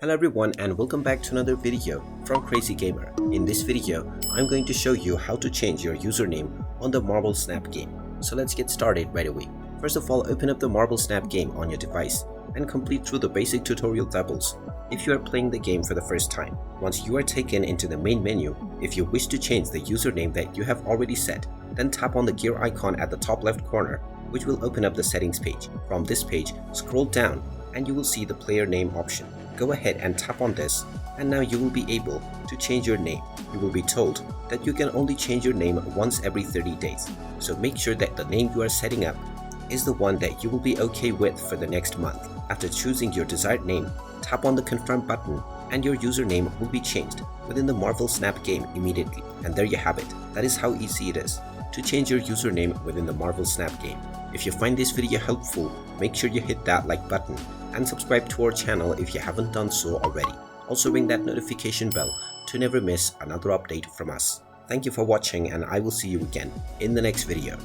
Hello everyone and welcome back to another video from Crazy Gamer. In this video, I'm going to show you how to change your username on the Marble Snap game. So let's get started right away. First of all, open up the Marble Snap game on your device and complete through the basic tutorial levels if you are playing the game for the first time. Once you are taken into the main menu, if you wish to change the username that you have already set, then tap on the gear icon at the top left corner, which will open up the settings page. From this page, scroll down and you will see the player name option. Go ahead and tap on this, and now you will be able to change your name. You will be told that you can only change your name once every 30 days. So make sure that the name you are setting up is the one that you will be okay with for the next month. After choosing your desired name, tap on the confirm button and your username will be changed within the Marble Snap game immediately. And there you have it. That is how easy it is to change your username within the Marble Snap game. If you find this video helpful, make sure you hit that like button and subscribe to our channel if you haven't done so already. Also ring that notification bell to never miss another update from us. Thank you for watching and I will see you again in the next video.